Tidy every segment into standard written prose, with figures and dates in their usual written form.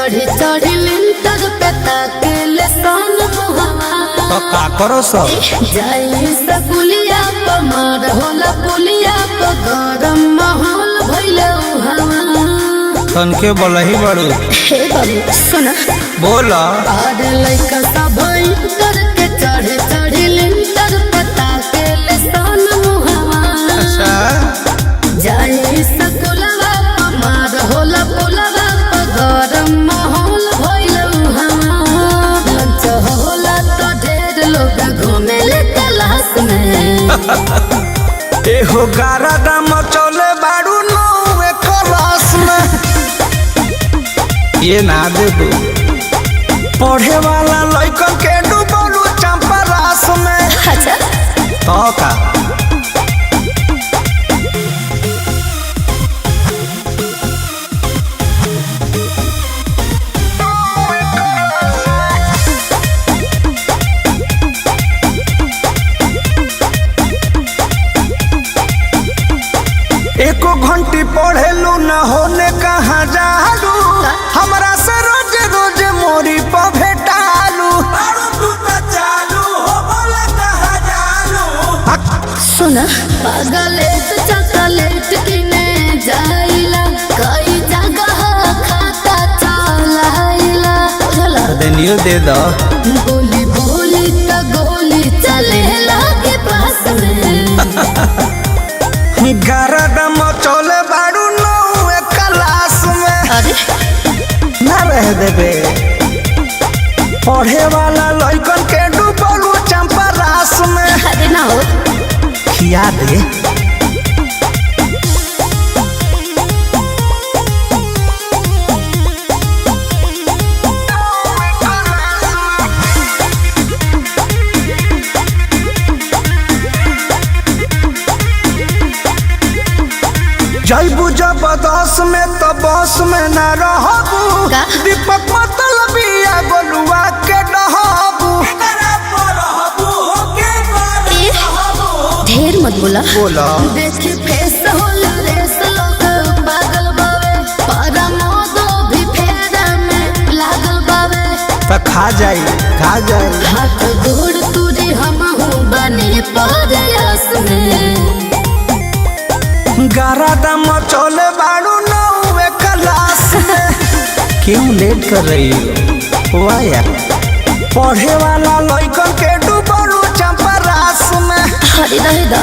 चढ़ी चढ़ी लिंटर पे ताकेले सन मुहावा तो का करो सब जाई सकुलिया प मार होला पुलिया प गरम माहौल भइले उहावा तन के बोलही बड़ू हे बाबू सुना बोला आरे लइका सब इंटर के चढ़ी चढ़ी लिंटर पे ताकेले सन मुहावा अच्छा जाई सकुलवा प मार होला पुलवा प गरम माहौल भइले उहावा लंच होला तो ढेर लोग घूमेले तलाश में एहो गारा दाम चले बाड़ू नौवे क्लास में ये ना दे दो पढ़े वाला लइकन के डूबलू चंपा रास में अच्छा तो का एको घंटी पढ़ेलू न होने कहाँ जालू हमरा से रोज रोज मोरी पर भेटालू सुना पागलेट चॉकलेट किने जाइला कई जगह खाता चलाइला चला देनियो दे दो बोली बोली तो गोली चलेला के पास में गरदम चले बाड़ू नौवे क्लास में अरे ना रह देबे पढ़े वाला लइकन के डूबलू चंपा रास में अरे ना हो खिया दे जैबू जबरदस्त में तो बस में न रहबू का? दीपक मतलबिया गोलुआ के डहबू ढेर मत बोला बोला देखी फेस होला रेस लोग पागल बावे पारा मोदो भी फेरा में लागल बावे तो खा जाई हाथ गोड़ तुरी हमहू बने परयास में गारा दम चले बाड़ू नौवे क्लास में क्यों लेट कर रही हो वाह यार पढ़े वाला लइकन के डूबलू चंपा रास में हरी रहेगा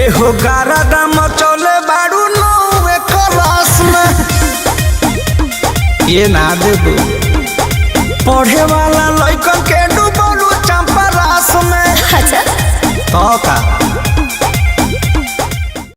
एहो गारा दम चले बाड़ू नौवे क्लास में ये ना दे दो पढ़े वाला लइकन के डूबलू चंपा रास में अच्छा तो का